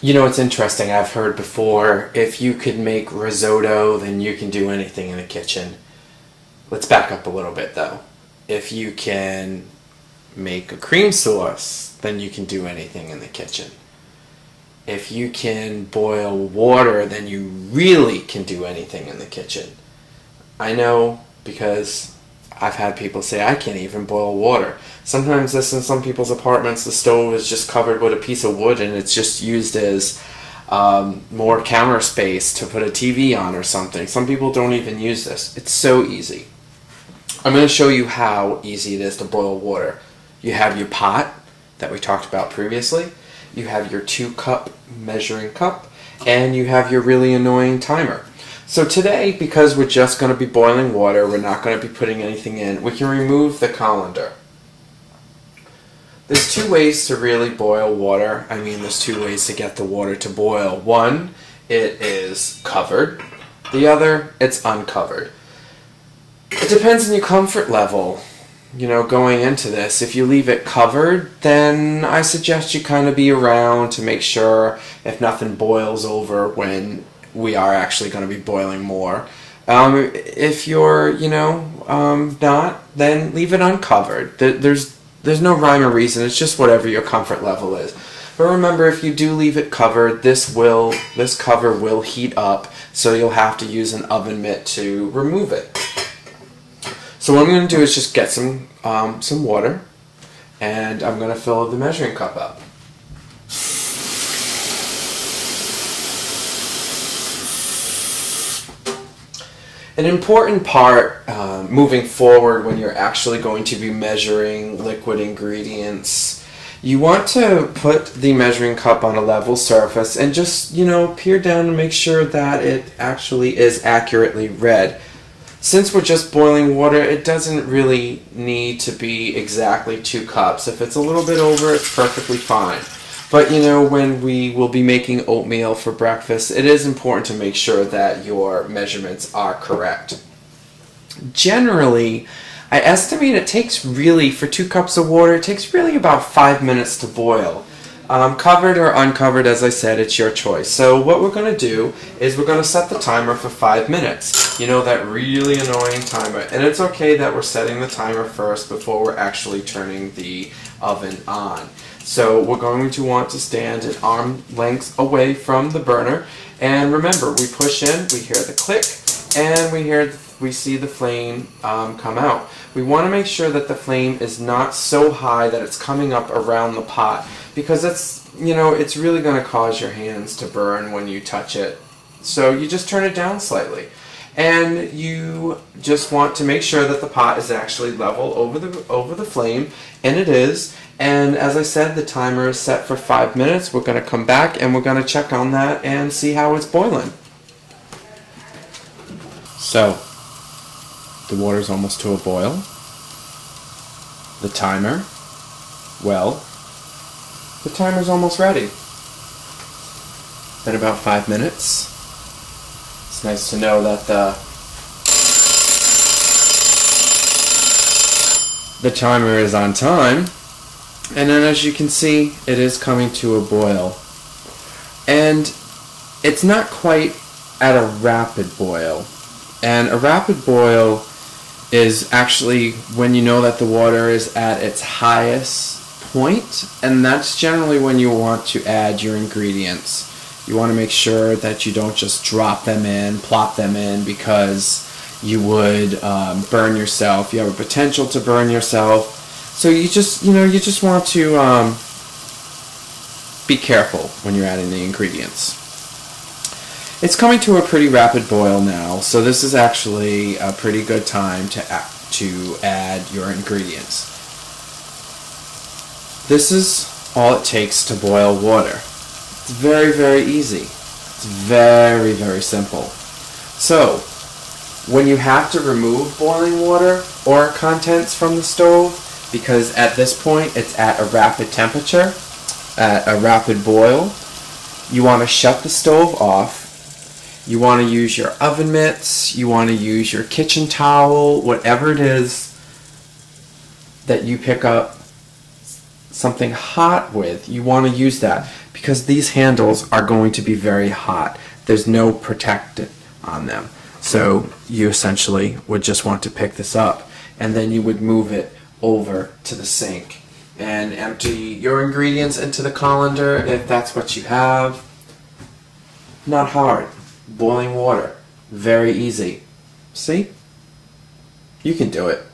You know, it's interesting. I've heard before, if you could make risotto, then you can do anything in the kitchen. Let's back up a little bit, though. If you can make a cream sauce, then you can do anything in the kitchen. If you can boil water, then you really can do anything in the kitchen. I know because I've had people say, I can't even boil water. Sometimes this in some people's apartments, the stove is just covered with a piece of wood and it's just used as more counter space to put a TV on or something. Some people don't even use this. It's so easy. I'm going to show you how easy it is to boil water. You have your pot that we talked about previously. You have your 2-cup measuring cup. And you have your really annoying timer. So today, because we're just going to be boiling water, we're not going to be putting anything in, we can remove the colander. There's 2 ways to really boil water. I mean, there's 2 ways to get the water to boil. One, it is covered. The other, it's uncovered. It depends on your comfort level, you know, going into this. If you leave it covered, then I suggest you kind of be around to make sure if nothing boils over when we are actually going to be boiling more. If you're, you know, not, then leave it uncovered. There's no rhyme or reason. It's just whatever your comfort level is. But remember, if you do leave it covered, this cover will heat up, so you'll have to use an oven mitt to remove it. So what I'm going to do is just get some water, and I'm going to fill the measuring cup up. An important part moving forward when you're actually going to be measuring liquid ingredients, you want to put the measuring cup on a level surface and just, you know, peer down and make sure that it actually is accurately read. Since we're just boiling water, it doesn't really need to be exactly 2 cups. If it's a little bit over, it's perfectly fine. But you know, when we will be making oatmeal for breakfast, it is important to make sure that your measurements are correct. Generally, I estimate it takes really, for 2 cups of water, it takes really about 5 minutes to boil. Covered or uncovered, as I said, it's your choice. So what we're going to do is we're going to set the timer for 5 minutes. You know, that really annoying timer. And it's okay that we're setting the timer first before we're actually turning the oven on. So we're going to want to stand an arm length away from the burner. And remember, we push in, we hear the click, and we see the flame come out. We want to make sure that the flame is not so high that it's coming up around the pot, because it's, you know, it's really going to cause your hands to burn when you touch it. So you just turn it down slightly. And you just want to make sure that the pot is actually level over the flame, and it is. And as I said, the timer is set for 5 minutes. We're going to come back and we're going to check on that and see how it's boiling. So, the water's almost to a boil. The timer, well, the timer's almost ready. Been about 5 minutes. It's nice to know that the timer is on time. And then as you can see, it is coming to a boil. And it's not quite at a rapid boil. And a rapid boil is actually when you know that the water is at its highest point, and that's generally when you want to add your ingredients. You want to make sure that you don't just drop them in, plop them in, because you would burn yourself. You have a potential to burn yourself. So you just want to be careful when you're adding the ingredients. It's coming to a pretty rapid boil now, so this is actually a pretty good time to add your ingredients. This is all it takes to boil water. It's very, very easy. It's very, very simple. So, when you have to remove boiling water or contents from the stove, because at this point it's at a rapid temperature, at a rapid boil, you want to shut the stove off. You want to use your oven mitts, you want to use your kitchen towel, whatever it is that you pick up something hot with, you want to use that because these handles are going to be very hot. There's no protectant on them. So you essentially would just want to pick this up, and then you would move it over to the sink and empty your ingredients into the colander if that's what you have. Not hard. Boiling water. Very easy. See? You can do it.